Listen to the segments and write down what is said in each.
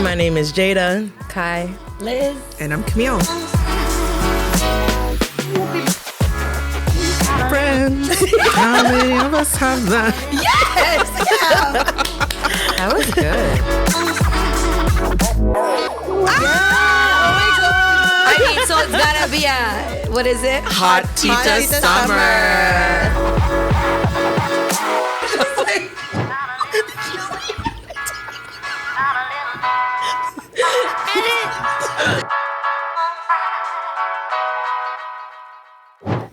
My name is Jada. Kai. Liz. And I'm Camille. Friends. How many of us have that? Yes! Yeah. That was good. I mean, so it's gotta be a, what is it? Hot Tita Summer.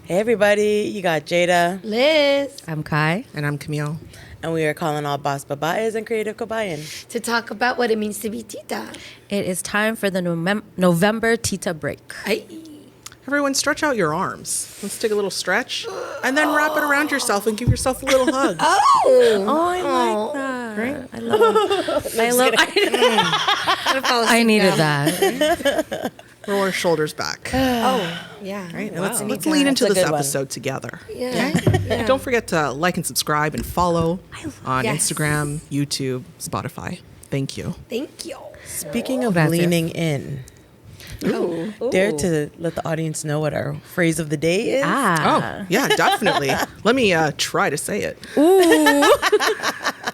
Hey everybody, you got Jada. Liz. I'm Kai. And I'm Camille. And we are calling all boss babaes and creative kabayan. To talk about what it means to be Tita. It is time for the November Tita break. Everyone stretch out your arms. Let's take a little stretch. And then wrap it around yourself and give yourself a little hug. Oh, I like that. Right? I love I needed that. Roll our shoulders back. Yeah. Right? And let's lean into this episode together. Yeah. Don't forget to like and subscribe and follow on Yes. Instagram, YouTube, Spotify. Thank you. Thank you. Speaking of Gracias. leaning in, dare to let the audience know what our phrase of the day is? Oh, yeah, definitely. Let me try to say it.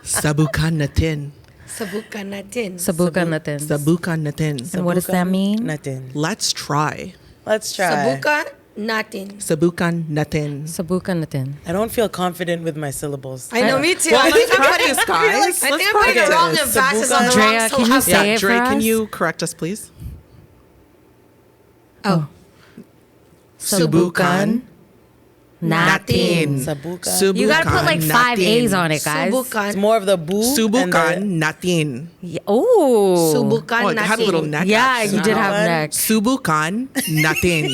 Sabukan natin. Sabukan natin. Sabukan natin. Sabukan natin. And what does that mean? Nothing. Let's try. Let's try. Sabukan natin. Sabukan natin. Sabukan natin. I don't feel confident with my syllables. I know, me too. Well, I think let's I'm putting, practice, guys. I think Let's I'm putting the practice. wrong emphasis on the Drea, wrong can you syllable. say it for Dre, can us? you correct us, please? Oh. Subukan natin. Sabukan. You gotta put like 5 A's on it, guys. It's Subukan. more of the boo. Subukan and natin. Oh. Subukan Oh, it had a little natin. neck. Yeah, actually. you did have Subukan. neck. Subukan natin.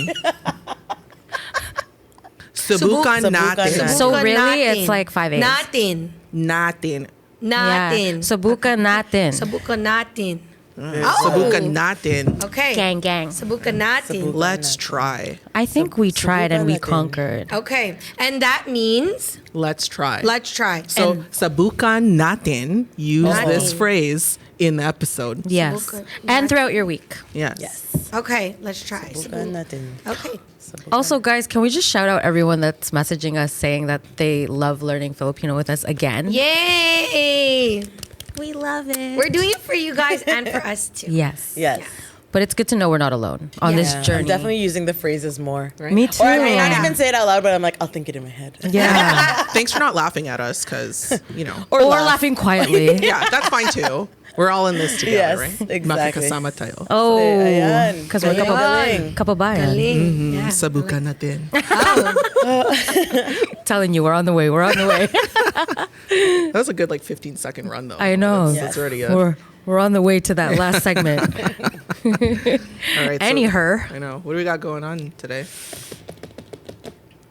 Subukan Subukan natin. So Subukan really, natin. it's like 5 A's. Natin. Natin. Natin. Sabukan natin. Sabukan natin. Subukan natin. Okay. Gang, gang. Sabukan natin. Let's try. I think we tried and we natin. conquered. Okay. And that means, Let's try. let's try. So, And sabukan natin. Use Natin. this phrase in the episode. Yes. Sabukan And throughout your week. Yes. Yes. okay, let's try. Sabukan natin. Okay. Also, guys, can we just shout out everyone that's messaging us saying that they love learning Filipino with us again? Yay! We love it. We're doing it for you guys and for us too. Yes. Yes. But it's good to know we're not alone on this Yeah, journey. I'm definitely using the phrases more. Right? Me too. Or I may not even say it out loud, but I'm like, I'll think it in my head. Yeah. Thanks for not laughing at us because, or laugh. laughing quietly. yeah, that's fine too. We're all in this together, Yes, right? exactly. Makakasama tayo. Oh, Ayan. because we're Galing. kababayan. Galing. Yeah. Sabukan natin. Telling you, we're on the way. We're on the way. That was a good 15-second run though. I know. That's already good. We're on the way to that last segment. All right. Any her. I know. What do we got going on today?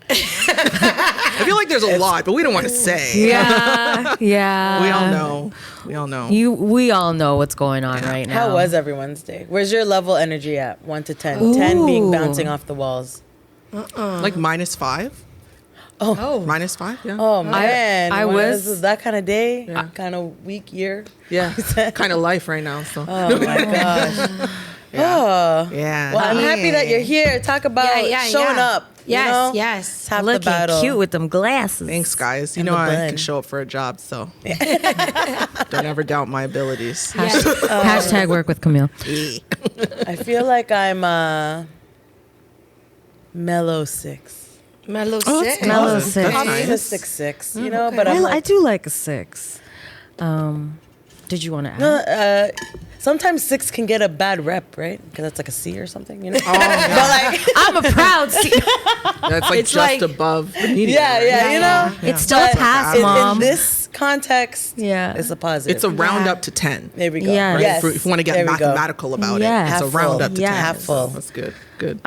I feel like there's a lot, but we don't want to say. Yeah. Yeah. We all know. We all know. We all know what's going on right now. How was everyone's day? Where's your level energy at? 1 to 10. 10 being bouncing off the walls. like -5? Oh. -5? Yeah. Oh man, I When was- this is that kind of day, Yeah. kind of week, year. Yeah. kind of life right now. So. Oh my gosh. Yeah. Oh. Yeah. Well, I'm happy that you're here. Talk about showing up. Yes, you know? yes. It's half the Looking battle. cute with them glasses. Thanks, guys. You And know the I bun. can show up for a job, so don't ever doubt my abilities. Hashtag work with Camille. I feel like I'm mellow 6. Mellow Oh, that's six. Mellow That's six. I'm nice. a 6'6", you know, but I, I'm I like, do like a 6. Did you want to add? sometimes 6 can get a bad rep, right? Because that's like a C or something, you know. Oh, yeah. But like, I'm a proud C. That's like It's just like- above the median. yeah, right? yeah, you know. It's still a But pass, in Mom. this context, Yeah. it's a positive. It's a round Yeah. up to 10. There we go. Yes. Right? Yes. If you want to get There we go. mathematical about Yes. it, it's a Half round full. up to Yes. 10. Half full. That's good. Good.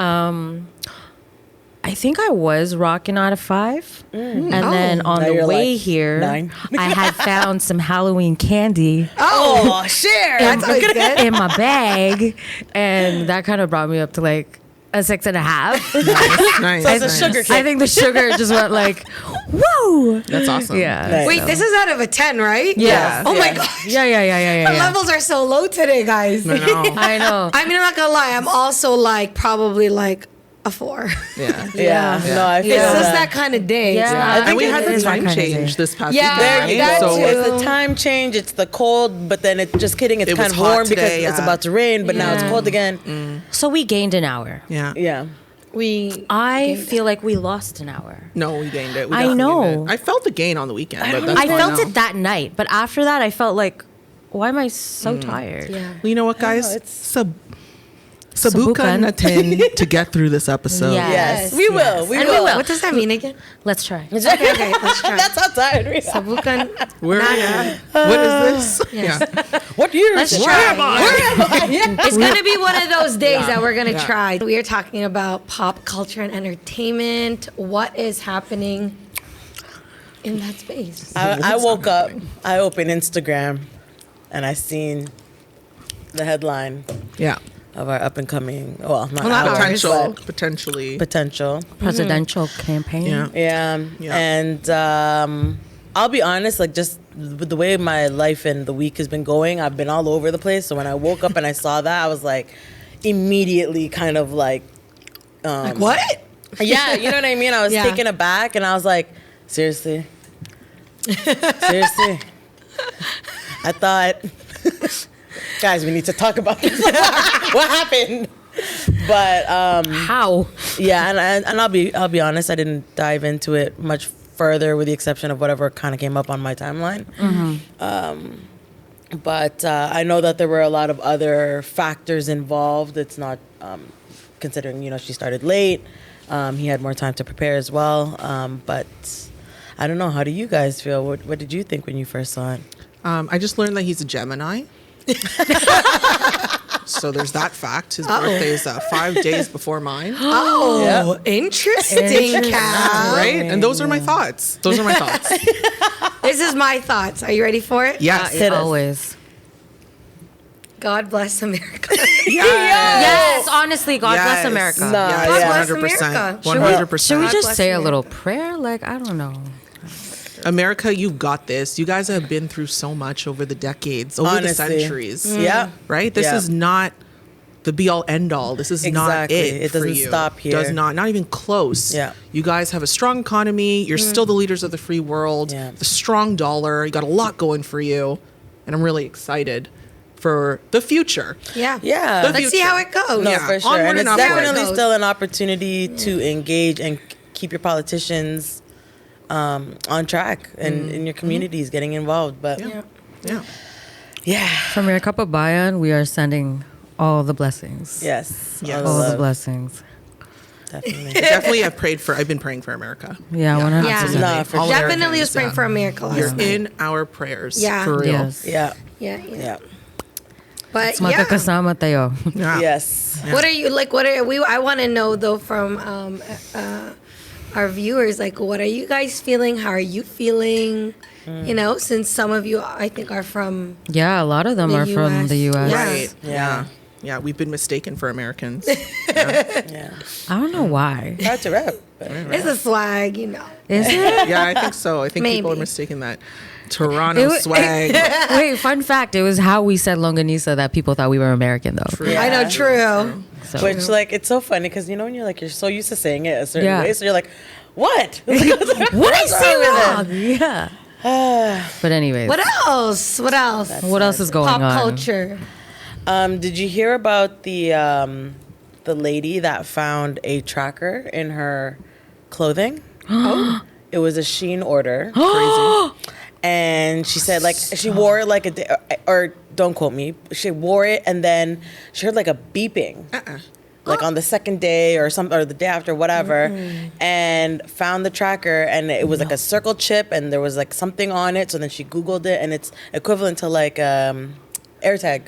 I think I was rocking out a 5. And then on Now the you're way like here, 9. I had found some Halloween candy Oh, share. That's always good. in my bag. And that kind of brought me up to like a 6.5. Nice. So it's a sugar cake. I think the sugar just went like, whoa. That's awesome. Yeah. Nice. Wait, this is out of a 10, right? Yeah. Oh my Yeah. gosh. Yeah. Our levels are so low today, guys. I know. I know. I mean, I'm not gonna lie. I'm also like probably like a 4. Yeah. Yeah. No, I feel It's just that. that kind of day. Yeah. It's not- I And think we it had the is that time kind of change day. this past Yeah, weekend. that So too. It's the time change. It's the cold, but then it's just kidding. It's It kind was of hot warm because today, it's yeah. about to rain, but now it's Yeah. cold again. So we gained an hour. yeah. Yeah. I feel like we lost an hour. No, we gained it. We I definitely know. gained it. I felt the gain on the weekend, but that's I fine felt now. it that night, but after that, I felt like, why am I so tired? Yeah. Well, you know what, guys? know, it's- Sabuka Sabukan. natin to get through this episode. Yeah. Yes. Yes, We will. We And will. we will. What does that mean again? Let's try. Okay, let's try. That's how tired we are. Sabukan. Where are you at? What is this? Yes. Yeah. What year Let's is it? try. Where am I? Yeah. It's gonna be one of those days that we're gonna Yeah. try. We are talking about pop culture and entertainment. What is happening in that space? I woke up, I opened Instagram, and I seen the headline Yeah. of our up and coming, not not ours, Potential. but Potentially. potential. Presidential campaign. Yeah. Yeah. Yeah. And I'll be honest, like just with the way my life and the week has been going, I've been all over the place. So when I woke up and I saw that, I was like immediately kind of like, Like what? yeah, you know what I mean? I was Yeah. taken aback and I was like, seriously? Seriously? I thought, guys, we need to talk about this. What happened? But How? yeah, and I'll be honest, I didn't dive into it much further, with the exception of whatever kind of came up on my timeline. But I know that there were a lot of other factors involved. It's not considering she started late. He had more time to prepare as well. But I don't know. How do you guys feel? What did you think when you first saw it? I just learned that he's a Gemini. So there's that fact. His birthday is 5 days before mine. Oh, interesting, Cal. Right? And those are my thoughts. Those are my thoughts. This is my thoughts. Are you ready for it? Yes. Hit us. Always. God bless America. Yes, honestly, God bless Yes. America. No. Yes, God bless 100%. America. 100%. Should we God just bless say a America. little prayer? Like, I don't know. America, you've got this. You guys have been through so much over the decades, over Honestly. the centuries. Yeah. Right? This Yeah. is not the be all end all. This is not Exactly. it. It for doesn't you. stop here. Does not even close. Yeah. You guys have a strong economy. You're still the leaders of the free world. Yeah. The strong dollar. You got a lot going for you. And I'm really excited for the future. Yeah. Yeah. The Let's see future. how it goes. No, Yeah. for sure. Onward And and it's upward. definitely Goes. still an opportunity to engage and keep your politicians on track and in your communities getting involved. But Yeah. Yeah. yeah. From your cup of bayan, we are sending all the blessings. Yes. Yes. All the love, blessings. Definitely. Definitely I've been praying for America. Yeah, 100%. Yeah. Nah, for All sure. Definitely was Americans, praying yeah. for America last You're night. in our prayers. Yeah. For real. Yes. Yeah. Yeah. Yeah. But yeah. Magkakasama tayo. Yeah. Yes. What are you like? What are we? I want to know though from our viewers. Like, what are you guys feeling? How are you feeling? You know, since some of you, I think, are from. Yeah, a lot of them The are from US. the U.S. Yeah. Right. Yeah. Yeah. Yeah. We've been mistaken for Americans. Yeah. I don't know why. Hard to rap. but- It's a swag, you know. Is it? Yeah, I think so. I think people are Maybe. mistaking that Toronto swag. Wait, fun fact. It was how we said longanisa that people thought we were American, though. Yeah. I know, true. So. Which, like, it's so funny because, when you're like, you're so used to saying it a certain Yeah. way. So you're like, what? What I say wrong wrong? Yeah. But anyways, What else? What else? what else is going Pop on? culture. Did you hear about the lady that found a tracker in her clothing? Oh. It was a SHEIN order. Crazy. And she said, like, she wore it like a day, or don't quote me, she wore it and then she heard like a beeping. Like on the second day or the day after, whatever, and found the tracker, and it was like a circle chip, and there was like something on it. So then she Googled it, and it's equivalent to like AirTag.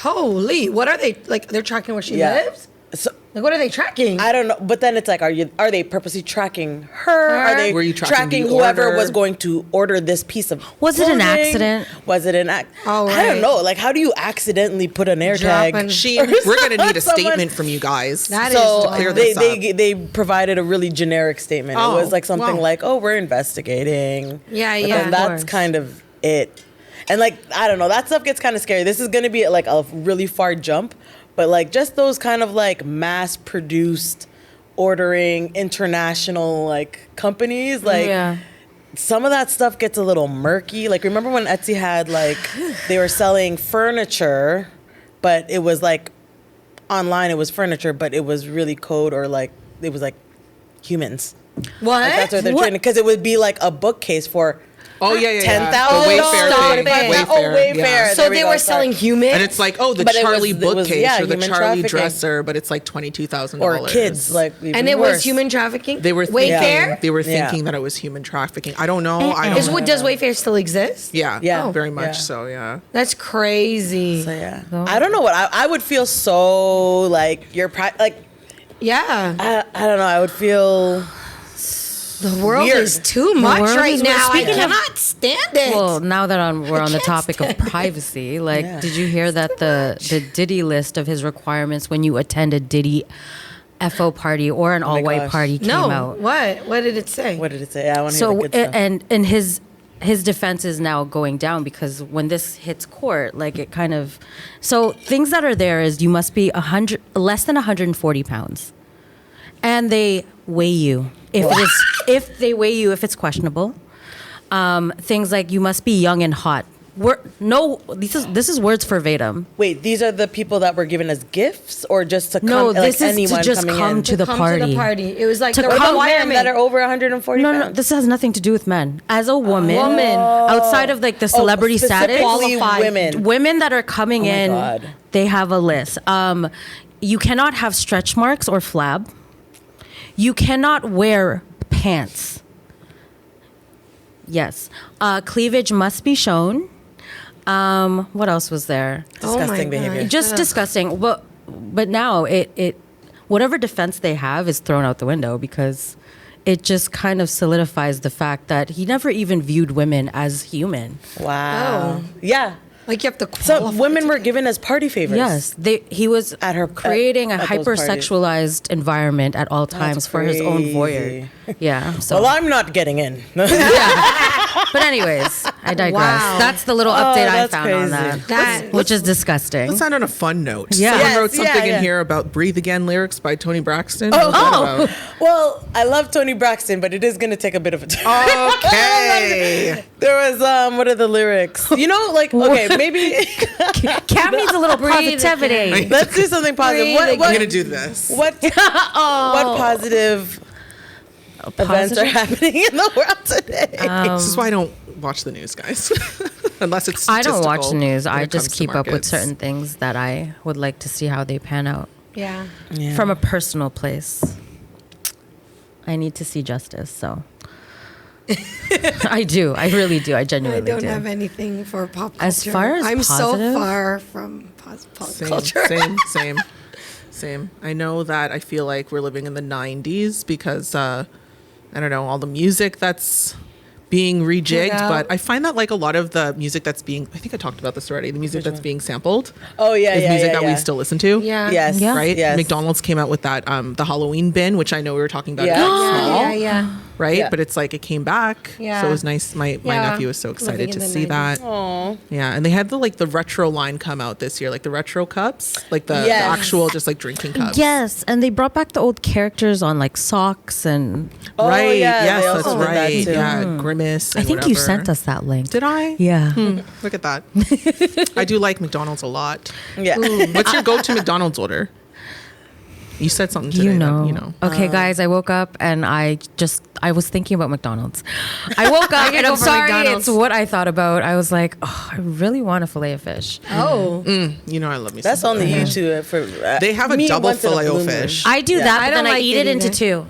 Holy, what are they like? They're tracking where she lives. So Like, what are they tracking? I don't know, but then it's like, are they purposely tracking her? Are they Were you tracking the whoever order? was going to order this piece of Was it an clothing? accident? Was it an Oh, I don't right. know. Like, how do you accidentally put an air Drop tag? an- Shein, we're going to need a Someone- statement from you guys. That So is clear they, this up. they provided a really generic statement. Oh, it was like something wow. like, "Oh, we're investigating." Yeah, But yeah. then Of that's course. kind of it. And like, I don't know, that stuff gets kind of scary. This is going to be like a really far jump, but like just those kind of like mass-produced ordering international like companies, like Yeah. some of that stuff gets a little murky. Like, remember when Etsy had like they were selling furniture, but it was like online it was furniture, but it was really code or like it was like humans. What? Like, that's what they're trying because it would be like a bookcase for Oh, yeah, yeah, yeah. $10,000. The Wayfair stop thing. it. Wayfair. Yeah. So There we they go, were sorry. selling humans? And it's like, oh, the But it Charlie was- bookcase yeah, or the human Charlie trafficking. dresser, but it's like $22,000. Or kids, like even and it worse. was human trafficking? They were Wayfair? thinking, they were Yeah. thinking that it was human trafficking. I don't know. I don't Is, know. does Wayfair still exist? Yeah, Yeah. very much Yeah. so. Yeah. That's crazy. So yeah, I don't know what I would feel so like like Yeah. I don't know. I would feel The world weird. is too much world right is now. weird. I Speaking of- cannot stand it. Well, now that we're on the can't topic of privacy, like, Yeah. did you hear that the Diddy list of his requirements when you attend a Diddy FO party or an all-white gosh. party came no. out? What did it say? what did it say? I want to hear So the good stuff. and his defense is now going down because when this hits court, like it kind of, so things that are there is you must be less than 140 pounds, and they weigh you if they weigh you if it's questionable. Things like you must be young and hot. This is words verbatim. Wait, these are the people that were given as gifts, or just to come? No, like this is to anyone just coming come in? to the Come party. to the party. It was like To the come- What about men requirement. that are over 140 No, pounds? no, this has nothing to do with men. As a woman, Woman. outside of like the celebrity status, specifically qualified. women that are coming Oh my in, God. they have a list. You cannot have stretch marks or flab. You cannot wear pants. Yes. Cleavage must be shown. What else was there? Oh my Disgusting God. behavior. Just disgusting. But now it whatever defense they have is thrown out the window because it just kind of solidifies the fact that he never even viewed women as human. Wow. Oh. Yeah. Like you have to So qualify. women were given as party favors. Yes, he was At her- creating a at those parties. hypersexualized environment at all times for his own voyeur. crazy. Yeah. So, Well, I'm not getting in. but anyways, I digress. Wow. That's the little update I that's found on crazy. that, which is disgusting. Let's end on a fun note. Yeah. Someone Yes, wrote something yeah. in here about "Breathe Again" lyrics by Tony Braxton. What was that about? Well, I love Tony Braxton, but it is going to take a bit of a time. Okay. There was what are the lyrics? You know, like okay, maybe Cam needs a little Breathe positivity. let's do something positive. Breathe What I'm what, gonna do this. what positive events are happening in the world today? This is why I don't watch the news, guys. Unless it's I don't watch statistical the news. when I it just comes to keep up with markets. certain things that I would like to see how they pan out Yeah. from a personal place. I need to see justice, so I do. I really do. I I genuinely don't do. have anything for pop culture. As far as I'm positive- so far from pop Same, culture. same. I know that I feel like we're living in the 90s because I don't know, all the music that's being rejigged, Yeah. but I find that like a lot of the music that's being, I think I talked about this already, the music that's being sampled Oh yeah, is yeah, music yeah, that yeah. we still listen to. Yeah. Yes, Yeah. Right? Yes. McDonald's came out with that the Halloween bin, which I know we were talking about Yeah. it being small, Yeah, yeah. right? Yeah. But it's like it came back. Yeah. So it was nice. My Yeah. nephew was so excited Living to in the see 90s. that. Aw. Yeah, and they had the retro line come out this year, like the retro cups, like the Yes. actual just like drinking cups. Yes, and they brought back the old characters on like socks and Oh, Right. yeah, Yes, they that's also did that right. too. Yeah, Grimace. I and think you whatever. sent us that link. Did I? Yeah. Look at that. I do like McDonald's a lot. Yeah. What's your go-to McDonald's order? You said something today. You know. That, you know. Okay, guys, I woke up and I was thinking about McDonald's. I woke up and go I'm for sorry, McDonald's. it's what I thought about. I was like, oh, I really want a fillet of fish. Oh. You know I love me. That's some only fillet. you two for. They have a me double once in a filet blue o moon. fish. I do Yeah. that, I but don't then I like eat it it into either. two.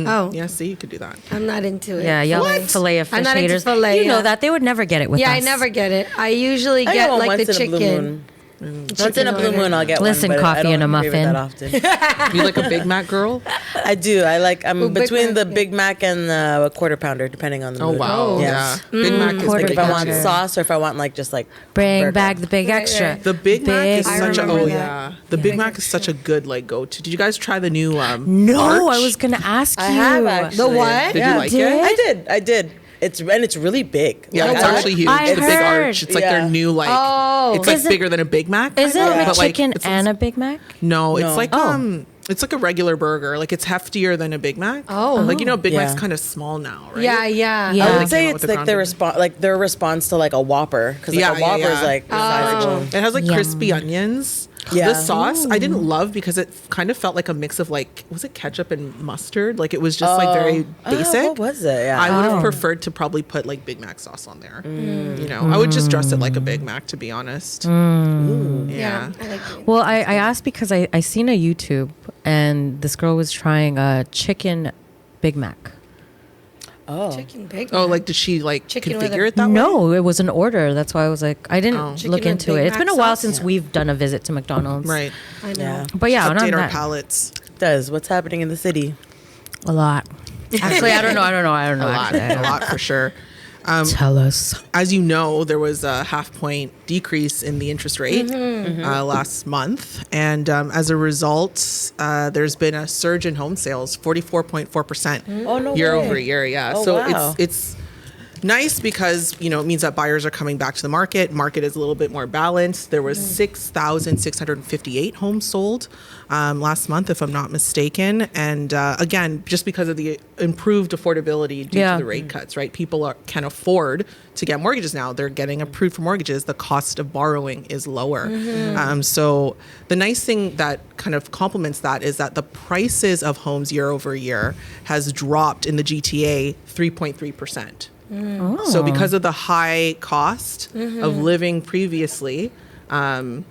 Oh. Yeah, see, you could do that. I'm not into it. Yeah, yellow What? fillet of fish I'm not into haters. filet, you know yeah. that they would never get it with Yeah, us. I never get it. I usually I get got one like the once in a blue chicken. moon. Once in a blue moon, I'll get Listen, one. But coffee I don't and a crave it muffin. that often. You like a Big Mac girl? I do. I'm Ooh, Big between Mac, the yeah. Big Mac and the quarter pounder, depending on the Oh mood. wow, Yeah. yeah. Big Mac is Quarter Like big if I want pounder. too. sauce or if I want just Bring burger. back the big Right, extra. right. The Big Mac is Big- such a remember that. The Big Big Mac is such a good go to. Did you guys try the new No, arch? I was gonna ask you. I have actually. The what? Did Yeah. you like Did? it? I did. It's really big. Yeah, Like, it's I actually huge. I The big heard. arch. It's like Yeah. their new Oh. it's like Is it- bigger than a Big Mac. Is it kinda, a but, like, chicken it's- and a Big Mac? No, it's No. like Oh. it's like a regular burger. Like it's heftier than a Big Mac. Oh. Like Big Mac's Yeah. kind of small now, right? Yeah. Yeah. I They would came say out it's with the like their response to like a Whopper because Yeah, a yeah, Whopper is yeah. like sizable. It has like Yum. crispy onions. Yeah. The sauce I didn't love because it kind of felt like a mix of was it ketchup and mustard? Like it was just like very basic. What was it? Yeah. I would have Oh. preferred to probably put like Big Mac sauce on there. I would just dress it like a Big Mac, to be honest. Yeah. I like it. Well, I asked because I seen a YouTube and this girl was trying a chicken Big Mac. Chicken Big Oh, Mac. like did she Chicken with configure a- it that way? No, it was an order. That's why I was like, I didn't Chicken look with into Big it. It's been a Mac while sauce? since we've done a visit to McDonald's. Right. I know. Yeah. But yeah, on Update our that, palates. Does what's happening in the city? a lot. Actually, I don't know. A lot. actually. A lot for sure. Tell us. As you know, there was a 0.5 point decrease in the interest rate last month. And as a result, there's been a surge in home sales, 44.4% Oh, no year way. over year. Yeah. Oh, so wow. it's nice because, it means that buyers are coming back to the market. Market is a little bit more balanced. There was 6,658 homes sold last month, if I'm not mistaken. And again, just because of the improved affordability due Yeah. to the rate cuts, right? People can afford to get mortgages now. They're getting approved for mortgages. The cost of borrowing is lower. So the nice thing that kind of complements that is that the prices of homes year over year has dropped in the GTA 3.3%. So because of the high cost of living previously, and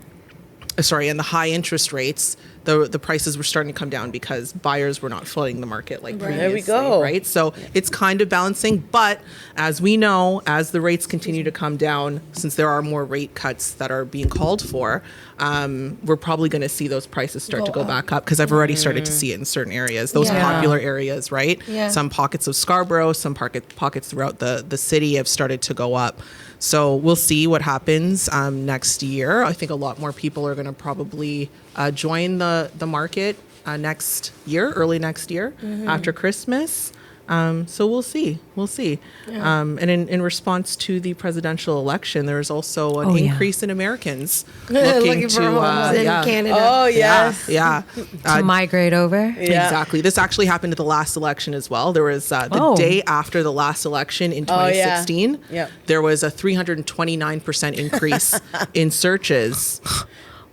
the high interest rates, the prices were starting to come down because buyers were not flooding the market like previously. There we go. Right? So it's kind of balancing. But as we know, as the rates continue to come down, since there are more rate cuts that are being called for, we're probably going to see those prices start to go back up because I've already started to see it in certain areas, those Yeah. popular areas, right? Yeah. Some pockets of Scarborough, some pockets throughout the city have started to go up. So we'll see what happens next year. I think a lot more people are going to probably join the market next year, early next year after Christmas. So we'll see. And in response to the presidential election, there's also an Oh, yeah. increase in Americans Looking for homes in Canada. Oh yes. Yeah. To migrate over. Yeah. Exactly. This actually happened at the last election as well. There was the Oh. day after the last election in Oh, yeah. 2016. Yep. There was a 329% increase in searches.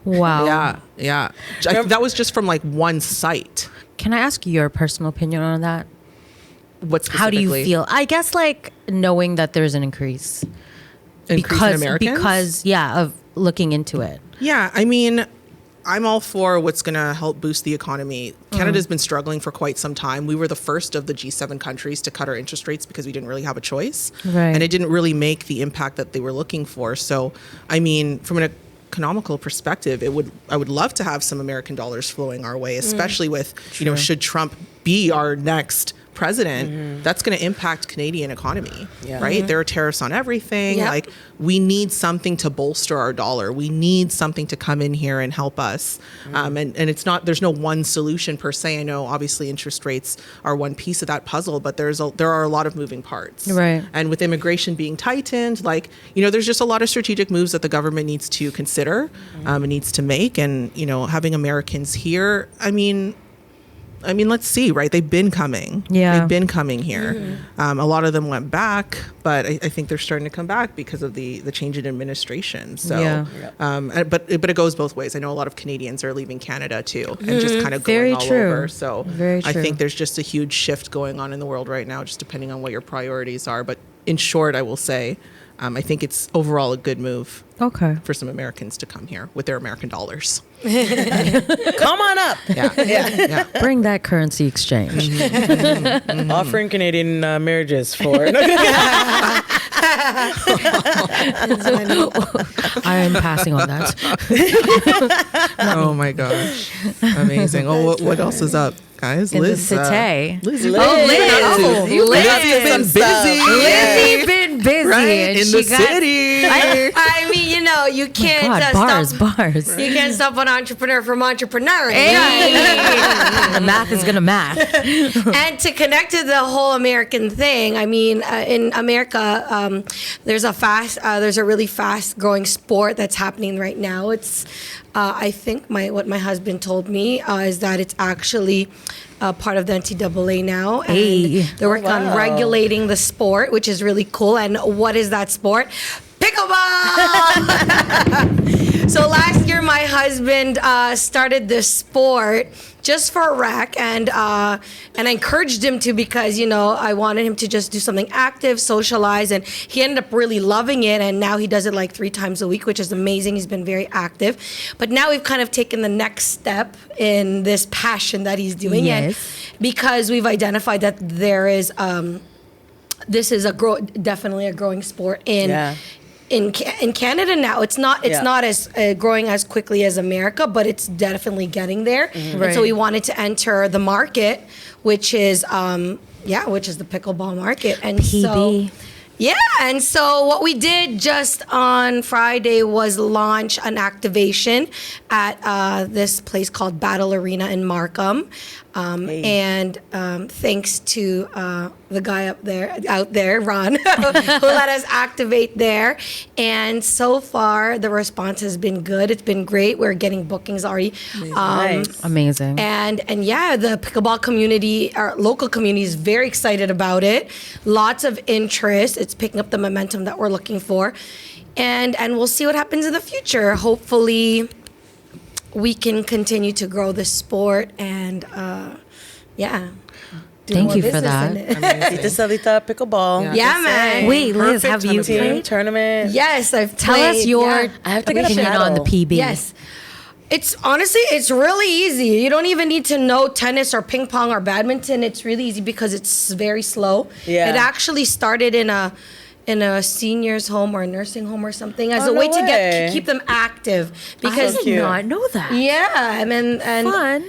Wow. Yeah. That was just from like one site. Can I ask your personal opinion on that? What How do specifically? you feel? I guess like knowing that there's an increase Increase in Americans? because of looking into it. Yeah, I mean, I'm all for what's going to help boost the economy. Canada's been struggling for quite some time. We were the first of the G7 countries to cut our interest rates because we didn't really have a choice. Right. And it didn't really make the impact that they were looking for. So, I mean, from an economical perspective, I would love to have some American dollars flowing our way, especially with, should Trump be our next president, that's going to impact Canadian economy, Yeah. right? There are tariffs on everything. Yep. Like we need something to bolster our dollar. We need something to come in here and help us. And it's not, there's no one solution per se. I know obviously interest rates are one piece of that puzzle, but there are a lot of moving parts. Right. And with immigration being tightened, there's just a lot of strategic moves that the government needs to consider, and needs to make. And, having Americans here, I mean, let's see, right? They've been coming. Yeah. They've been coming here. A lot of them went back, but I think they're starting to come back because of the change in administration. So, Yeah. but it goes both ways. I know a lot of Canadians are leaving Canada too, and just kind of going Very all true. over. So Very I true. think there's just a huge shift going on in the world right now, just depending on what your priorities are. But in short, I will say, I think it's overall a good move Okay. for some Americans to come here with their American dollars. Come on up. Yeah. Bring that currency exchange. Offering Canadian marriages for. I am passing on that. Oh my gosh, amazing. Oh, what else is up, guys? In the Liz, city. Liz, Liz. Lizzy's been busy. Lizzy been busy. Right? And In she the got- city. I mean, you know, you can't God, stop. bars. You can't stop an entrepreneur from entrepreneuring. Hey. The math is gonna math. And to connect to the whole American thing, I mean, in America, there's a really fast growing sport that's happening right now. It's, I think what my husband told me is that it's actually part of the NCAA now, and Hey. they're working on regulating the sport, which is really cool. And what is that sport? Pickleball. So last year, my husband started this sport just for a rec, and I encouraged him to, because, you know, I wanted him to just do something active, socialize, and he ended up really loving it. And now he does it like 3 times a week, which is amazing. He's been very active. But now we've kind of taken the next step in this passion that he's doing, Yes. and because we've identified that there is this is definitely a growing sport in Canada now. It's not as growing as quickly as America, but it's definitely getting there. And so we wanted to enter the market, which is the pickleball market. And PB. so what we did just on Friday was launch an activation at this place called Battle Arena in Markham. And thanks to the guy out there, Ron, who let us activate there. And so far, the response has been good. It's been great. We're getting bookings already. Nice. Amazing. And the pickleball community, our local community, is very excited about it. Lots of interest. It's picking up the momentum that we're looking for. And we'll see what happens in the future. Hopefully, we can continue to grow the sport and do Thank more you for business that. in it. Tita Salita pickleball. Yeah, man. Wait, Liz, Perfect have you team played? Tournament. Yes, I've Tell played. us your Yeah. I have to get a opinion on the paddle. PB. Yes. It's honestly, it's really easy. You don't even need to know tennis or ping pong or badminton. It's really easy because it's very slow. Yeah. It actually started in a seniors home or a nursing home or something as Oh, a way no to way. keep them active, I because did not know that. yeah, and Fun.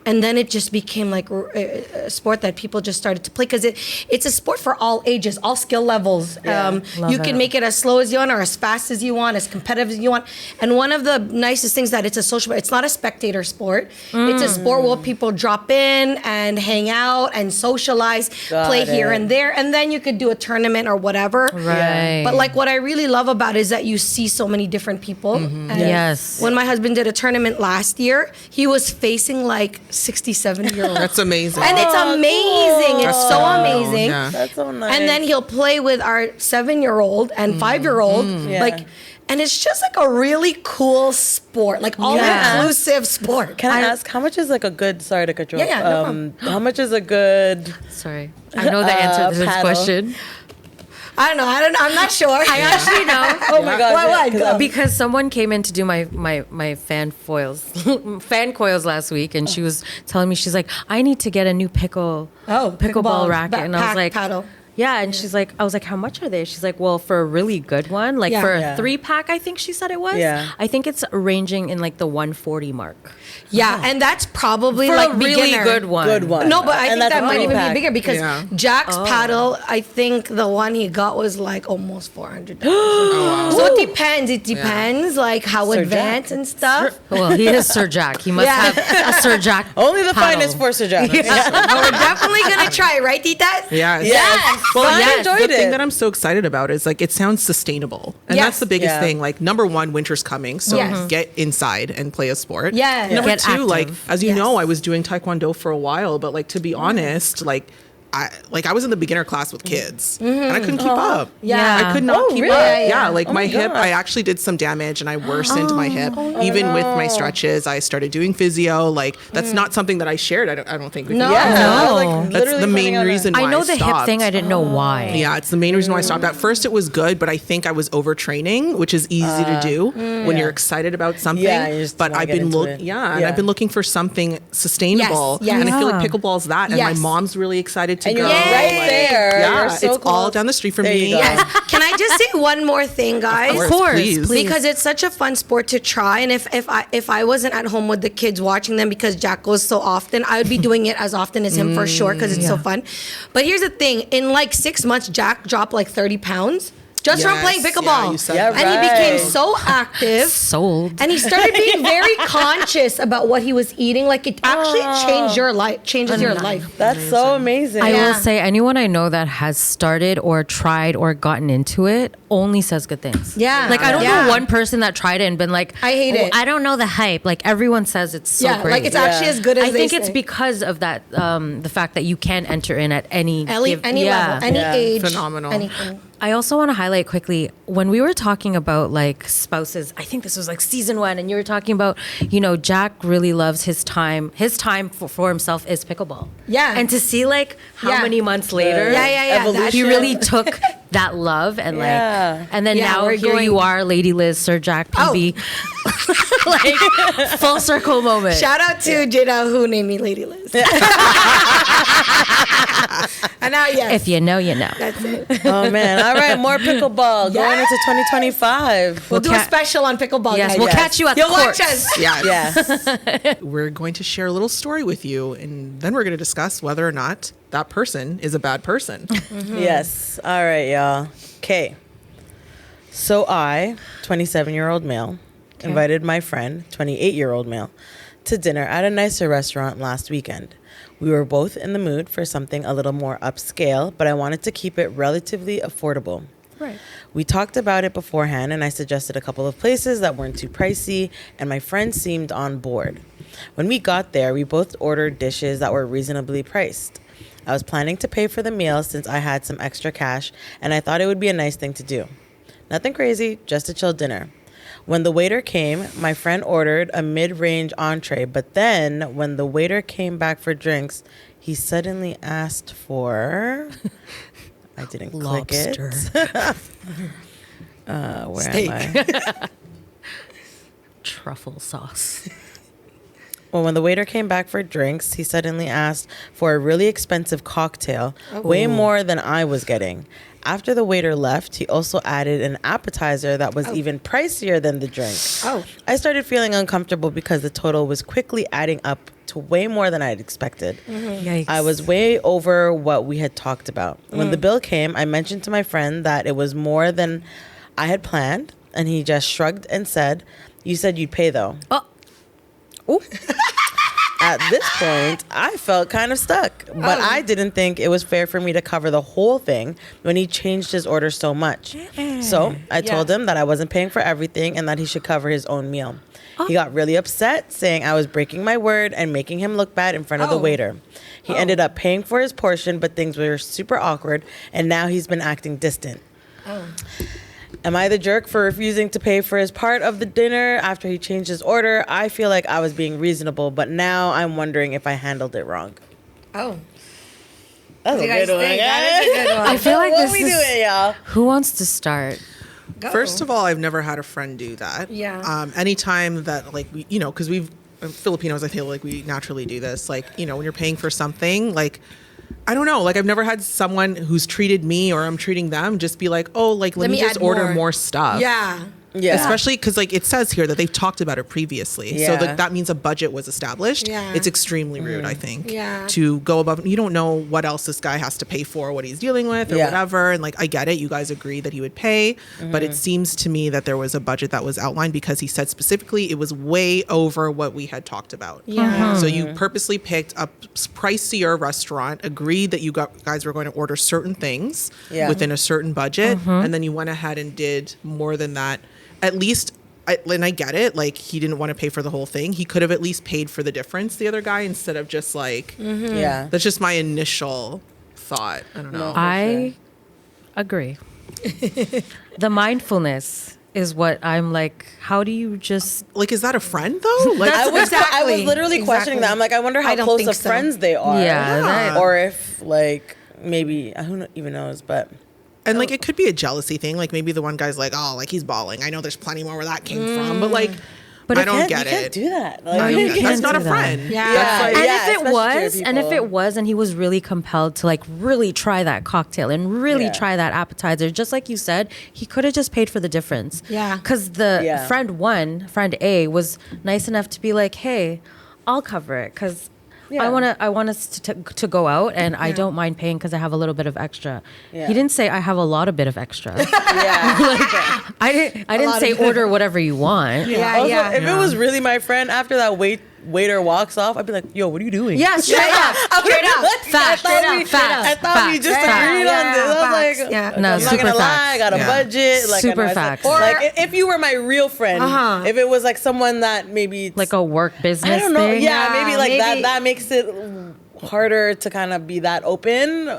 and then it just became like a sport that people just started to play, because it's a sport for all ages, all skill levels. Yeah. Love You can it. make it as slow as you want or as fast as you want, as competitive as you want. And one of the nicest things that it's a social, it's not a spectator sport. It's a sport where people drop in and hang out and socialize, play here and there, and then you could do a tournament or whatever. Right. But like what I really love about it is that you see so many different people. And Yes. when my husband did a tournament last year, he was facing like 60, 70-year-olds. That's amazing. And it's amazing. It's so amazing. Yeah. That's so nice. And then he'll play with our 7-year-old and 5-year-old. Yeah. Like, and it's just like a really cool sport, like all-inclusive sport. Can I ask, how much is like a good, sorry to cut you off. Yeah, no problem. How much is a good, Sorry. I know the answer to this paddle. question. I don't know. I'm not sure. I actually know. oh my God. What? Go. Because someone came in to do my fan coils last week, and she was telling me, she's like, I need to get a new pickleball racket, and I was like, paddle. yeah, and she's like, I was like, how much are they? She's like, well, for a really good one, like Yeah. for a Yeah. 3-pack, I think she said it was. Yeah. I think it's ranging in like the 140 mark. Yeah, and that's probably For like a really beginner. good one. good one? No, but I And think that's that a might even be three-pack. bigger, because Yeah. Jack's paddle, I think the one he got was like almost $400. So it depends. It depends, like how Sir advanced Jack. and stuff. Well, he is Sir Jack. He must Yeah. have a Sir Jack. Only the paddle. finest for Sir John. But we're definitely gonna try it, right, Titas? Yes. Yes. Well, I yes. enjoyed The thing it. that I'm so excited about is like it sounds sustainable, and Yes. that's the biggest Yeah. thing. Like number one, winter's coming, so Yes. get inside and play a sport. Yeah. Number Get two, active. like as you Yes. know, I was doing Taekwondo for a while, but like to be honest, I was in the beginner class with kids, and I couldn't keep up. Yeah. I could not Oh, keep really? up. Yeah, Yeah, yeah. like Oh my my hip, gosh. I actually did some damage, and I worsened my hip. Even with my stretches, I started doing physio. Like that's not something that I shared. I don't think. With No. you. Yeah, No. I was, like, That's That's literally the planning main on it. reason why I know the hip stopped. thing. I didn't know why. Yeah, it's the main reason why I stopped. At first, it was good, but I think I was overtraining, which is easy to do when you're excited about something. Yeah, you just but wanna I've get been into looking, it. and Yeah. I've been looking for something sustainable. Yes, yes. And I feel like Yeah. pickleball's that. And my Yes. mom's really excited good to And go. you're right there. Yeah, You're so it's all close. down the street from There me. you go. Can I just say one more thing, guys? Of course, please. Because it's such a fun sport to try, and if I wasn't at home with the kids watching them because Jack goes so often, I would be doing it as often as him for sure because it's so fun. But here's the thing: in like 6 months, Jack dropped like 30 pounds. Just from playing Yes, pickleball. yeah, you said Yeah, that. And he became Right. so active. Sold. And he started being very conscious about what he was eating. Like it actually changed your life, changes your life. That's so amazing. I Yeah. will say, anyone I know that has started or tried or gotten into it only says good things. Yeah. Like, I don't Yeah. know one person that tried it and been like, I hate "Oh, it." I don't know the hype. Like, everyone says it's so Yeah, great. like it's actually as good as I they think it's say. because of that, the fact that you can enter in at any Any level, any Yeah. age, Phenomenal. anything. I also want to highlight quickly when we were talking about like spouses. I think this was like season 1, and you were talking about, you know, Jack really loves his time. His time for himself is pickleball. Yeah. and to see like how Yeah. many months later, Yeah. Evolution. he really took that love and Yeah. like, and then Yeah, now we're here going- you are, Lady Liz, Sir Jack PB, like full circle moment. Shout out to Jada who named me Lady Liz. And now, yes, If you know, you know. that's it. Oh man! All right, more pickleball going into 2025. We'll do a special on pickleball. Yes, guys. we'll Yes. catch you at You'll the watch courts. us. Yes. Yes. We're going to share a little story with you, and then we're going to discuss whether or not that person is a bad person. Yes. All right, y'all. Okay. So I, 27-year-old male, invited my friend, 28-year-old male, to dinner at a nicer restaurant last weekend. We were both in the mood for something a little more upscale, but I wanted to keep it relatively affordable. Right. We talked about it beforehand, and I suggested a couple of places that weren't too pricey, and my friend seemed on board. When we got there, we both ordered dishes that were reasonably priced. I was planning to pay for the meal since I had some extra cash, and I thought it would be a nice thing to do. Nothing crazy, just a chill dinner. When the waiter came, my friend ordered a mid-range entree, but then when the waiter came back for drinks, he suddenly asked for... I didn't Lobster. click it. Where Steak. am I? Truffle sauce. Well, when the waiter came back for drinks, he suddenly asked for a really expensive cocktail, way more than I was getting. After the waiter left, he also added an appetizer that was even pricier than the drink. Oh. I started feeling uncomfortable because the total was quickly adding up to way more than I had expected. Yikes. I was way over what we had talked about. When the bill came, I mentioned to my friend that it was more than I had planned, and he just shrugged and said, "You said you'd pay though." Oh. Ooh. At this point, I felt kind of stuck, but I didn't think it was fair for me to cover the whole thing when he changed his order so much. So I told him that I wasn't paying for everything and that he should cover his own meal. He got really upset, saying I was breaking my word and making him look bad in front of the waiter. He ended up paying for his portion, but things were super awkward, and now he's been acting distant. Am I the jerk for refusing to pay for his part of the dinner after he changed his order? I feel like I was being reasonable, but now I'm wondering if I handled it wrong. Oh. That's What do a you guys good one, think? guys. That is a good one. I feel like What this we is- doing, y'all? Who wants to start? Go. First of all, I've never had a friend do that. Yeah. Anytime that, like, we, you know, because we've, Filipinos, I feel like we naturally do this. Like, you know, when you're paying for something, like, I don't know, like, I've never had someone who's treated me or I'm treating them just be like, oh, like, let me just add order more stuff. Yeah. Yeah. Especially because, like, it says here that they've talked about it previously. So Yeah. that means a budget was established. Yeah. It's extremely rude, I think. Yeah. To go above, you don't know what else this guy has to pay for, what he's dealing with or Yeah. whatever. And, like, I get it. You guys agree that he would pay. But it seems to me that there was a budget that was outlined because he said specifically it was way over what we had talked about. Yeah. So you purposely picked a pricier restaurant, agreed that you guys were going to order certain things Yeah. within a certain budget, and then you went ahead and did more than that. At least, and I get it, like, he didn't want to pay for the whole thing. He could have at least paid for the difference, the other guy, instead of just like, Yeah. that's just my initial thought. I don't know. I agree. The mindfulness is what I'm like, how do you just Like, is that a friend though? Like, I was Exactly. literally questioning Exactly. that. I'm like, I wonder I how don't close think of so. friends they are. Yeah, that- Or if, like, maybe, who even knows, but... and like, it could be a jealousy thing. Like, maybe the one guy's like, oh, like, he's balling. I know there's plenty more where that came from. But like, But I don't You get can't it. do that. I don't you get it. can't That's not a do that. friend. Yeah. That's like, And Yeah, if it especially was, queer and if people. it was, and he was really compelled to like really try that cocktail and really Yeah. try that appetizer, just like you said, he could have just paid for the difference. Yeah. Because the Yeah. friend A, was nice enough to be like, hey, I'll cover it because Yeah. I want us to go out, and I don't mind paying because I have a little bit of extra. Yeah. He didn't say I have a lot of bit of extra. Yeah. I didn't say order whatever you want. Yeah, Also, yeah. if it was really my friend, after that waiter walks off, I'd be like, "Yo, what are you doing?" Yeah, straight up. Straight up. Fact. I thought we just Facts. agreed on this. I was Facts. like, Yeah. No, I'm not super gonna lie, facts. I got a Yeah. budget. Like, Super I know, facts. Like, if you were my real friend, Uh-huh. if it was like someone that maybe Like a work business I don't know, thing. yeah, maybe like maybe. that makes it harder to kind of be that open.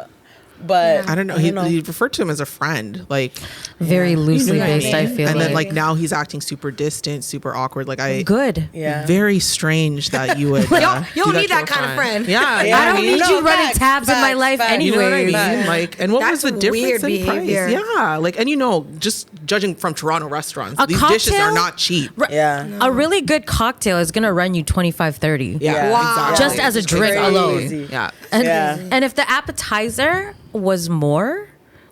But I don't know. He referred to him as a friend, like Very loosely what I based, I mean? feel And like. then like now he's acting super distant, super awkward. Like Good. yeah. very strange that you would. You do don't need to that a kind of friend. Yeah, Yeah. I don't need No, you running facts, tabs in my facts, life facts. You know what I anyways. mean? Like, and what That's was the difference weird in behavior. price? Yeah, like, and just judging from Toronto restaurants, A these dishes cocktail? are not cheap. Yeah. A really good cocktail is going to run you $25-30. Yeah, Wow. exactly. Just as a It's drink crazy. alone. Yeah. And, Yeah. and if the appetizer was more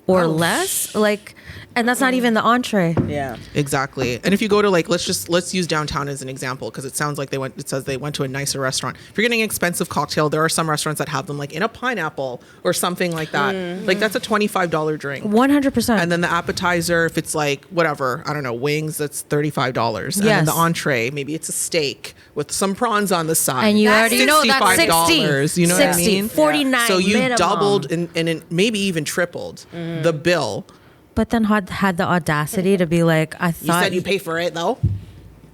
or less, like, and that's not even the entree. Yeah. Exactly. And if you go to like, let's use downtown as an example, because it sounds like it says they went to a nicer restaurant. If you're getting an expensive cocktail, there are some restaurants that have them like in a pineapple or something like that. Like that's a $25 drink. 100%. And then the appetizer, if it's like whatever, I don't know, wings, that's $35. And then Yes. the entree, maybe it's a steak with some prawns on the side. And you That's already know that's $65, 60. you know what I 60, mean? 49 So you minimum. doubled and maybe even tripled the bill. But then had the audacity to be like, I You thought said you pay for it though.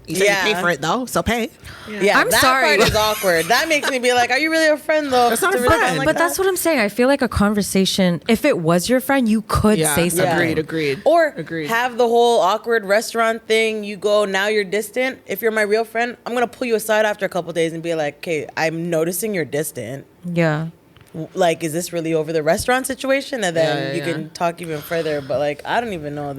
You said Yeah. you pay for it though, so pay. Yeah. I'm that sorry. part is awkward. That makes me be like, are you really a friend though? That's not To a really friend. sound like but that? that's what I'm saying. I feel like a conversation, if it was your friend, you could say something. Agreed. Or Agreed. have the whole awkward restaurant thing. You go, now you're distant. If you're my real friend, I'm going to pull you aside after a couple days and be like, okay, I'm noticing you're distant. Yeah. Like, is this really over the restaurant situation? And then Yeah, you can talk even further. But like, I don't even know.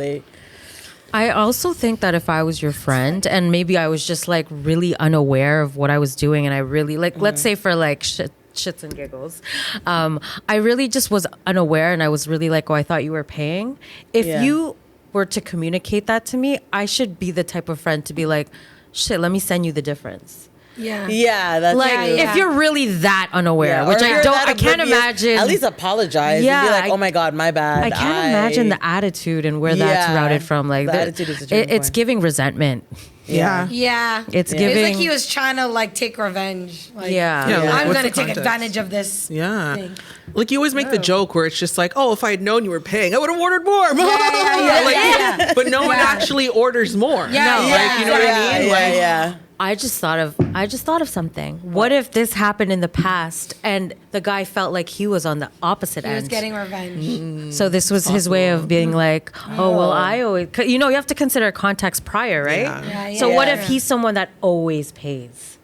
I also think that if I was your friend and maybe I was just like really unaware of what I was doing and I really like, let's say for like shits and giggles, I really just was unaware and I was really like, oh, I thought you were paying. If Yeah. you were to communicate that to me, I should be the type of friend to be like, shit, let me send you the difference. Yeah. Yeah, that's Like true. yeah. if you're really that unaware, Yeah, which or I you're don't, that I can't oblivious, imagine. At least apologize. Yeah, and be like, I- oh my God, my bad. I can't imagine the attitude and where that's Yeah, routed from. Like the the- attitude is a turning it's point. giving resentment. Yeah. Yeah. It's It was giving. like he was trying to like take revenge. Like, Yeah. Yeah, like, I'm what's gonna the take context? advantage of this. Yeah. thing. Like you always make the joke where it's just like, oh, if I had known you were paying, I would have ordered more. yeah, Like, yeah. But no one actually orders more. Yeah, Like, yeah, you know what I mean? Yeah, Like, yeah. I just thought of something. What if this happened in the past and the guy felt like he was on the opposite He end? was getting revenge. So this was his way of being like, oh, well, I always, 'cause, you know, you have to consider context prior, right? Yeah. Yeah, So what yeah. if he's someone that always pays?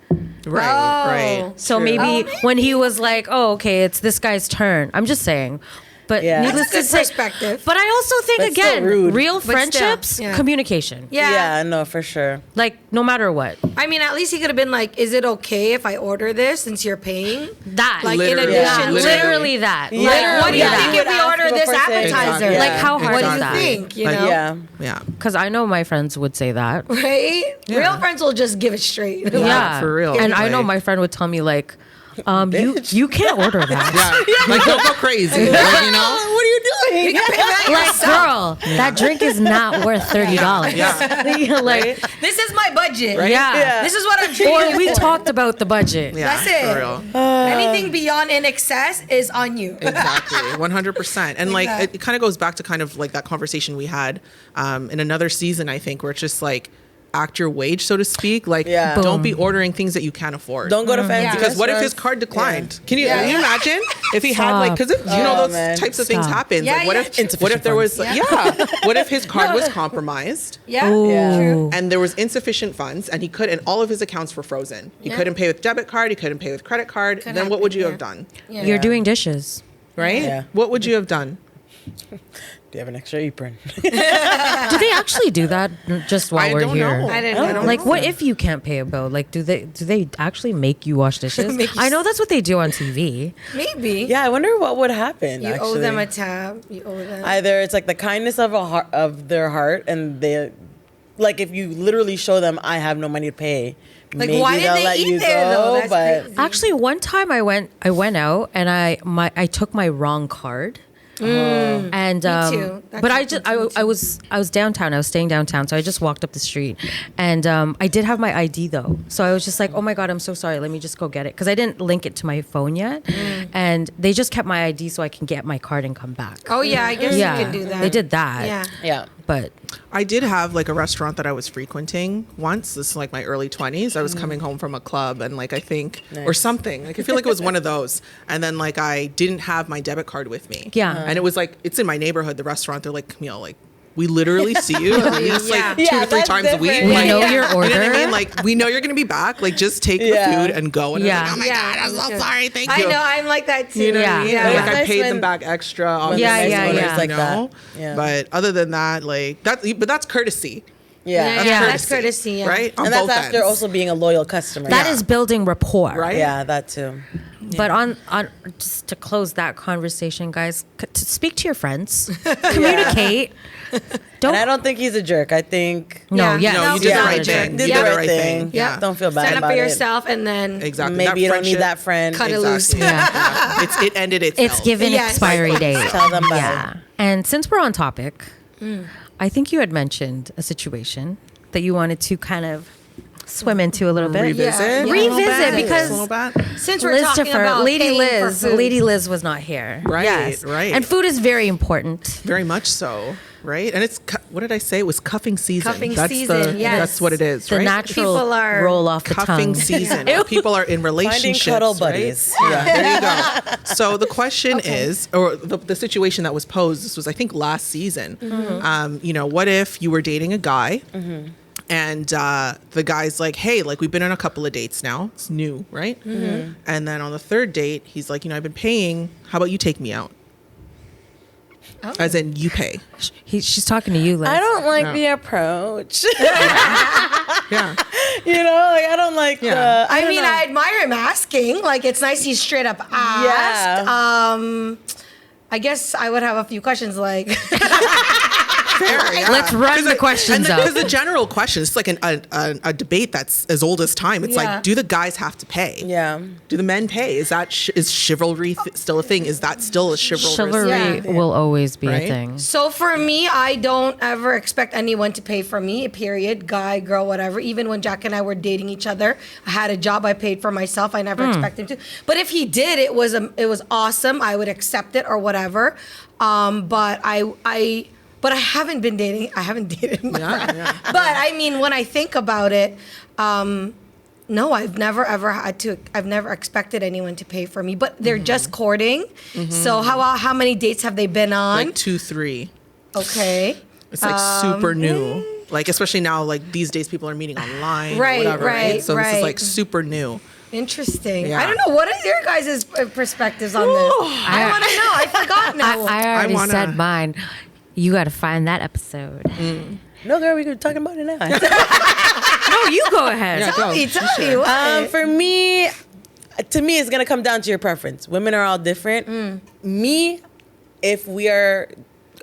Right, Oh. right. So True. maybe when he was like, oh, okay, it's this guy's turn. I'm just saying. But Yeah. needless That's a to good say, perspective. but I also think But still again, rude. real But still, friendships, yeah. communication. Yeah. No, for sure. Like no matter what, I mean, at least he could have been like, "Is it okay if I order this since you're paying?" that Like Literally. in addition, Yeah. to literally that. Yeah. Literally what do you that. think You if would we ask order him this before saying- appetizer? Exactly. Like, how hard What do is you that? think? You Like, know, Yeah. Yeah. Because I know my friends would say that. right? Real friends will just give it straight. Yeah, for real. And I know Like- my friend would tell me like, you can't order that. Yeah. Like, don't go crazy. Like, you know? What are you doing? You can pay for that Like, yourself. girl, that drink is not worth $30. Yeah. Like, This is my budget. Right? yeah. Yeah. This is what I'm treating Or we for. talked about the budget. Yeah, That's it. for real. Anything beyond in excess is on you. Exactly, 100%. And like Exactly. it kind of goes back to kind of like that conversation we had in another season, I think, where it's just like act your wage, so to speak. Like, Yeah. don't Boom. be ordering things that you can't afford. Don't go to fancy Yeah. Because what if his restaurants. card declined? Can you, Yeah. can you imagine if he had like, because you know Oh, those man. types of things Stop. happen. Yeah, Like, what yeah. if there was what if his card was compromised? Yeah. Yeah. True. And there was insufficient funds, and all of his accounts were frozen. He Yeah. couldn't pay with debit card. He couldn't pay with credit card. Could Then what would happen, you yeah. have done? Yeah. You're doing dishes. Right? Yeah. What would you have done? Do you have an extra apron? Do they actually do that just while I we're don't here? know. I didn't know. Like, what if you can't pay a bill? Like, do they actually make you wash dishes? I know that's what they do on TV. Maybe. Yeah, I wonder what would happen. You actually. owe them a tab. You owe them. Either it's like the kindness of of their heart, and they, like, if you literally show them I have no money to pay, Like, maybe why did they'll they let eat you there, though? go. That's But crazy. Actually, one time I went out and I took my wrong card. And too. That but I happened just to me I was downtown. I was staying downtown, so I just walked up the street, and I did have my ID though. So I was just like, oh my god, I'm so sorry. Let me just go get it because I didn't link it to my phone yet, and they just kept my ID so I can get my card and come back. Oh yeah, I guess Yeah, you can do that. they did that. Yeah. yeah, But I did have like a restaurant that I was frequenting once. This is like my early 20s. I was coming home from a club and like I think or Nice. something. Like I feel like it was one of those. And then like I didn't have my debit card with me. Yeah. And it was like it's in my neighborhood, the restaurant. They're like, Camille, like we literally see you at least Yeah. like 2 Yeah, to 3 that's times a week. different. we Like, know Yeah. your order. you know what I mean? Like we know you're gonna be back. Like just take Yeah. the food and go. And Yeah. I'm like, oh my god, I'm so sorry. Thank I you. know. I'm like that too. You know what I Yeah. mean? Yeah. And, like It's I nice paid them when- back extra. Obviously, Yeah, yeah, you yeah. Like know? that. Yeah. But other than that, like but that's courtesy. yeah. Yeah. That's courtesy, yeah. Right? On And that's both after ends. also being a loyal customer. that Yeah. is building rapport, Right? Yeah, that too. But on just to close that conversation, guys, to speak to your friends, communicate. And I don't think he's a jerk. I think No, Yeah. yes, No, you he's did the not right a jerk. thing. did You the did right thing. Yeah. Don't feel bad Stand up about for it. yourself and then Exactly. Maybe That you don't need friendship- that friend. cut it loose. Yeah. It ended itself. It's given Yes. expiry date. Tell them bye. Yeah. And since we're on topic, I think you had mentioned a situation that you wanted to kind of swim into a little bit. Revisit. Yeah. a little Revisit, bit, because- a little bit. Since we're talking about Lady paying Liz, for food. Lady Liz was not here. Right, right. And food is very important. Very much so. Right? And it's what did I say? It was cuffing season. Cuffing that's season, yes. That's what it is, The right? natural People are roll off the Cuffing tongue. season. When people are in Finding relationships. cuddle right? buddies. Yeah, there you go. So the question is, or the situation that was posed, this was, I think, last season. You know, what if you were dating a guy and the guy's like, hey, like we've been on a couple of dates now. It's new, right? And then on the third date, he's like, you know, I've been paying. How about you take me out? Oh. As in, you pay. She's talking to you, Liz. I don't like No. the approach. Yeah. You know, like I don't like Yeah. the. I don't mean, know. I admire him asking. Like, it's nice he's straight up asked. I guess I would have a few questions like, Fair, yeah. Let's run the questions up. Because the general question, it's like a debate that's as old as time. It's Yeah. like, do the guys have to pay? Yeah. Do the men pay? Is that is chivalry still a thing? Is that still a chivalrous? Chivalry Yeah. will always be Right? a thing. so for me, I don't ever expect anyone to pay for me, period. Guy, girl, whatever. Even when Jack and I were dating each other, I had a job, I paid for myself. I never expected him to. But if he did, it was awesome. I would accept it or whatever. But I haven't been dating. I haven't dated my friend. Yeah. But I mean, when I think about it, no, I've never ever I've never expected anyone to pay for me. But they're just courting. So how many dates have they been on? Like 2, 3. Okay. It's like super new. Like especially now, like these days, people are meeting online, Right, or whatever, right, So this is right. like super new. Interesting. Yeah. I don't know. What are your guys' perspectives on this? I want to know. I forgot now. I already wanna- said mine. You got to find that episode. No, girl, we could talk about it now. No, you go ahead. Yeah, Tell go. me. What? For me, to me, it's gonna come down to your preference. Women are all different. Me, if we are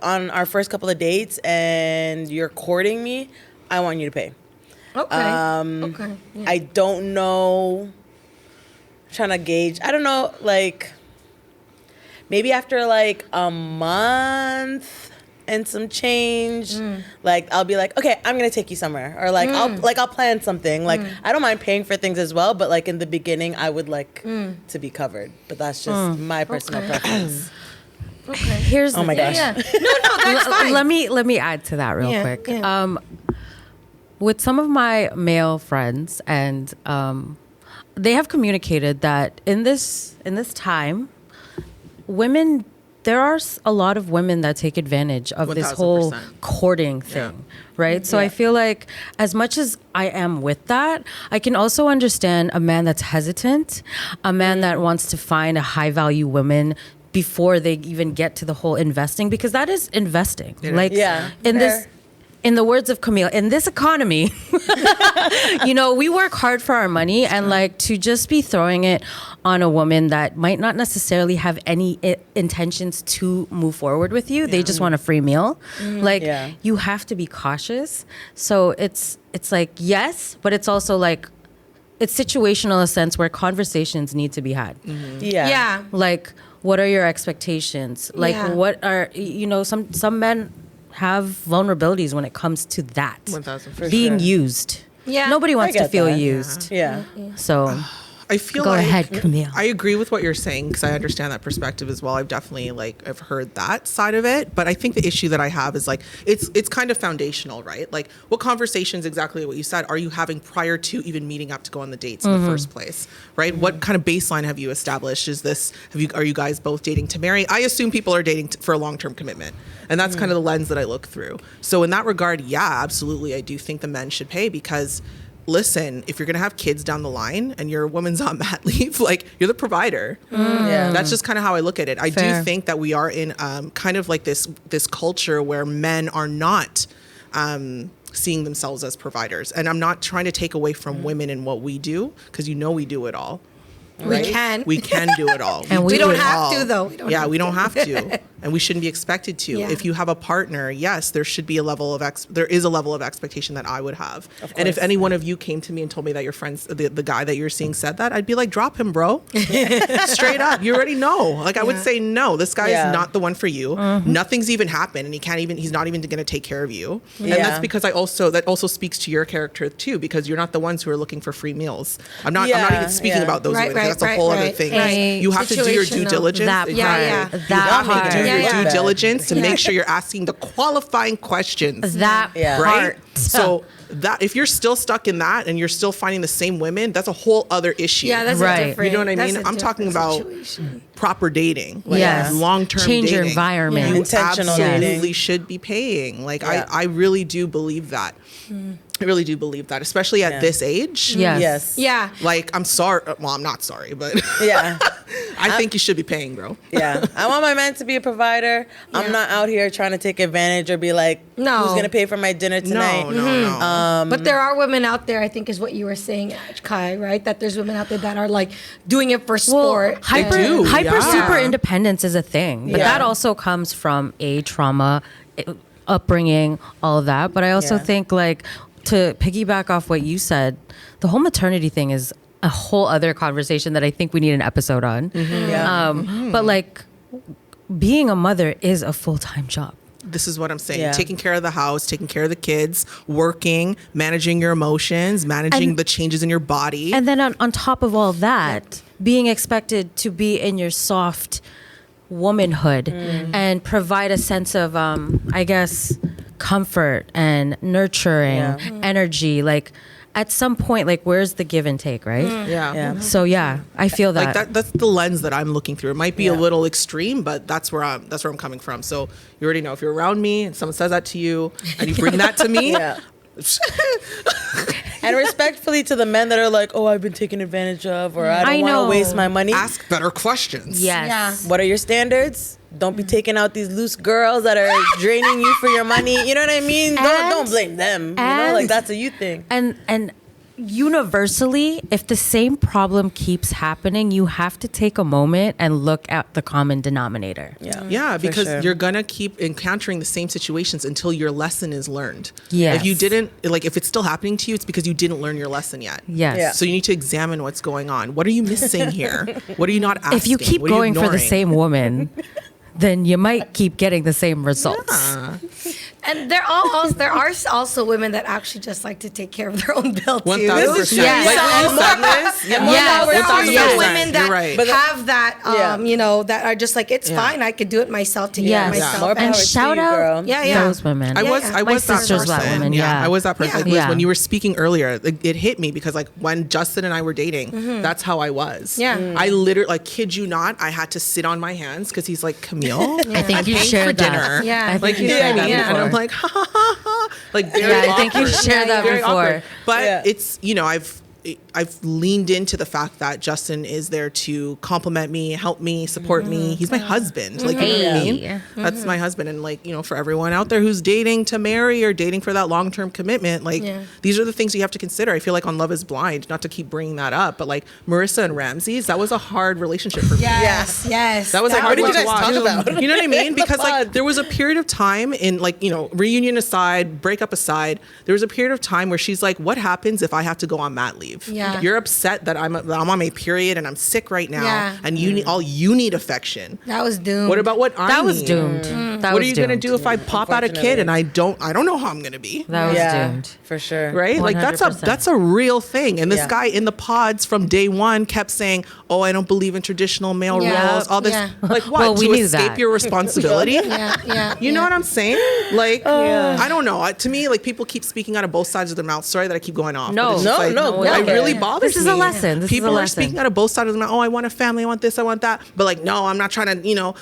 on our first couple of dates and you're courting me, I want you to pay. Okay. Okay. Yeah. I don't know. Trying to gauge. I don't know. Like maybe after like a month and some change, like I'll be like, okay, I'm gonna take you somewhere, or like I'll plan something. Like I don't mind paying for things as well, but like in the beginning, I would like to be covered. But that's just my personal preference. Okay. Here's Oh the my thing. gosh. Yeah. No, that's fine. Let me add to that real Yeah, quick. yeah. With some of my male friends, and they have communicated that in this time, women, there are a lot of women that take advantage of this whole 1000%. courting thing, right? So I feel like as much as I am with that, I can also understand a man that's hesitant, a man that wants to find a high value woman before they even get to the whole investing, because that is investing. Like Yeah. in the words of Camille, in this economy, we work hard for our money, and like to just be throwing it on a woman that might not necessarily have any intentions to move forward with you. They just want a free meal. Like you have to be cautious. So it's like, yes, but it's also like, it's situational in a sense where conversations need to be had. Yeah. Like, what are your expectations? Like, what are, some men have vulnerabilities when it comes to that. 1,000%. Being used. Yeah. Nobody wants I to get feel that. used. Yeah. So I feel go like ahead, Camille. I agree with what you're saying because I understand that perspective as well. I've definitely I've heard that side of it, but I think the issue that I have is like it's kind of foundational, right? Like what conversations, exactly what you said, are you having prior to even meeting up to go on the dates in the first place, right? What kind of baseline have you established? Are you guys both dating to marry? I assume people are dating for a long-term commitment, and that's kind of the lens that I look through. So in that regard, yeah, absolutely, I do think the men should pay because. Listen, if you're going to have kids down the line and your woman's on mat leave, like you're the provider. Yeah. That's just kind of how I look at it. I Fair. do think that we are in kind of like this culture where men are not seeing themselves as providers. And I'm not trying to take away from women and what we do because we do it all. Right? We can do it all. And we do don't it have all. to, though. We don't have to. And we shouldn't be expected to. Yeah. If you have a partner, yes, there should be a level of there is a level of expectation that I would have. And if any one of you came to me and told me that your friends, the guy that you're seeing said that, I'd be like, drop him, bro. Straight up. You already know. Like I would say, no, this guy is not the one for you. Nothing's even happened, and he's not even going to take care of you. And that's because that also speaks to your character too, because you're not the ones who are looking for free meals. I'm not even speaking about those women, 'cause that's a whole other thing. Right. You have to do your due Situational. diligence. That Exactly. part. You That have to do part. your due Yeah. diligence to make sure you're asking the qualifying questions. That Yeah. Right? part. So that if you're still stuck in that and you're still finding the same women, that's a whole other issue. Yeah, that's Right. a different. You know what I that's mean? a I'm talking different about situation. proper dating, Yes. long-term Change dating. your environment. You Intentional absolutely dating. should be paying. Like Yeah. I really do believe that. I really do believe that, especially at this age. Yes. Yes. Yeah. Like I'm sorry. Well, I'm not sorry, but Yeah. I think you should be paying, bro. Yeah. I want my man to be a provider. Yeah. I'm not out here trying to take advantage or be like, No. who's going to pay for my dinner tonight? No. But there are women out there, I think is what you were saying, Kai, right? That there's women out there that are like doing it for sport. Hyper do, yeah. super independence is a thing, but Yeah. that also comes from a trauma, upbringing, all of that. But I also Yeah. think, like, to piggyback off what you said, the whole maternity thing is a whole other conversation that I think we need an episode on. Yeah. But like, being a mother is a full-time job. This is what I'm saying. Yeah. Taking care of the house, taking care of the kids, working, managing your emotions, managing And- the changes in your body. And then on top of all that, being expected to be in your soft womanhood and provide a sense of, I guess, comfort and nurturing Yeah. energy. Like, at some point, like, where's the give and take, right? yeah. Yeah. So yeah, I feel that. Like that's the lens that I'm looking through. It might be a Yeah. little extreme, but that's where I'm coming from. So you already know if you're around me and someone says that to you and you bring that to me, Yeah. And respectfully to the men that are like, oh, I've been taken advantage of, or I I don't want know. to waste my money. ask better questions. Yes. Yeah. What are your standards? Don't be taking out these loose girls that are draining you for your money. You know what I mean? Don't blame them. You know, and- like that's a you thing. And universally, if the same problem keeps happening, you have to take a moment and look at the common denominator. Yeah. Yeah, for because sure. you're gonna keep encountering the same situations until your lesson is learned. Yes. If you didn't, like, if it's still happening to you, it's because you didn't learn your lesson yet. Yes. Yeah. So you need to examine what's going on. What are you missing here? What are you not asking? If you keep What are you going for the ignoring? same woman, then you might keep getting the same results. And there are also women that actually just like to take care of their own bill too. 1,000%. Yes. Like when you said this, Yeah. Yes. There are 1,000%. some women that You're right. But have that, Yeah. that are just like, it's Yeah. fine. I could do it myself to Yes. get Yeah. myself. More out. power And to shout you, out girl. Yeah. those women. I was Yeah. I My was that sister's that person. woman, yeah. I was that person. Yeah. Like, Liz, Yeah. when you were speaking earlier, it hit me because like when Justin and I were dating, that's how I was. Yeah. I literally, like, kid you not, I had to sit on my hands because he's like, Camille, I think I'm you paying shared for that. dinner. Yeah. I think Like, you you know what shared I that mean? before. And I'm like, ha ha ha ha. Like, very Yeah, I think you awkward. shared that Very before. awkward. But Yeah. it's, I've leaned into the fact that Justin is there to compliment me, help me, support me. He's my husband. Like, you know what I mean? That's my husband. And like, you know, for everyone out there who's dating to marry or dating for that long-term commitment, like these are the things you have to consider. I feel like on Love is Blind, not to keep bringing that up, but like Marissa and Ramsey's, that was a hard relationship for me. Yes. That was a hard one to watch. Talk about? You know what I mean? Because like there was a period of time in like, you know, reunion aside, breakup aside, there was a period of time where she's like, what happens if I have to go on mat leave? Yeah. You're upset that I'm on my period and I'm sick right now, Yeah. and you need affection. That was doomed. What about what I That was need? doomed. That What was are you gonna doomed. do if I pop out a kid and I don't know how I'm gonna be? That was doomed. for sure. Right? Like 100%. that's a real thing. And this Yeah. guy in the pods from day one kept saying, "Oh, I don't believe in traditional male Yeah. roles." All this, Yeah. like what? Well, we to knew escape that. your responsibility? Yeah. You know what I'm saying? Like, I don't know. To me, like people keep speaking out of both sides of their mouth. Sorry that I keep going off. No. but it's just No, It okay. really bothers This is me. a lesson. This is People a are lesson. speaking out of both sides of their mouth. Oh, I want a family. I want this. I want that. But like, no, I'm not trying to,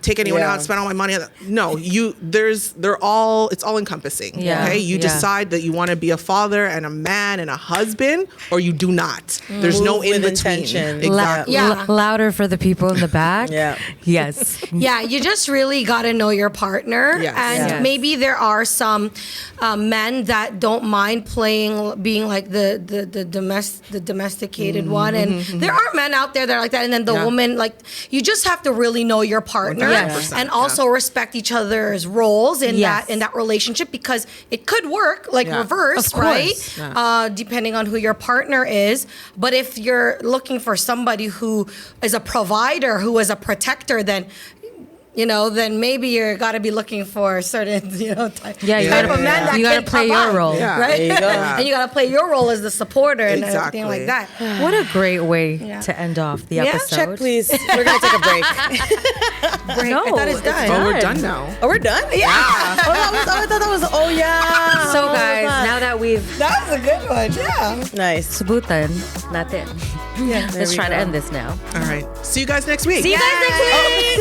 take anyone Yeah. out and spend all my money. No, it's all encompassing. Yeah. Okay. You Yeah. decide that you want to be a father and a man and a husband, or you do not. There's no Move in with between. intention. Exactly. Yeah. Louder for the people in the back. Yeah. Yes. Yeah, you just really got to know your partner. Yes. And Yes. maybe there are some men that don't mind being like the domesticated one. And there are men out there that are like that. And then the Yeah. woman, like, you just have to really know your partner 100%, and also respect each other's roles in Yes. that relationship, because it could work like Yeah. reverse, Of course. right? Depending on who your partner is. But if you're looking for somebody who is a provider, who is a protector, then maybe you got to be looking for a certain, type, Yeah, you type gotta- of man that you gotta can play your provide, role. Yeah. right? There you go. And you got to play your role as the supporter and Exactly. everything like that. What a great way Yeah. to end off the Yeah, episode. Check, please. We're gonna take a break. No, I thought it's done. Oh, we're done now. Oh, we're done. Yeah. I thought that was. Oh yeah. So Oh, guys, God. now that we've That was a good one. Yeah. Nice. subutan natin, let's we try to go. end this now. All right. See you guys next week. See you guys next week.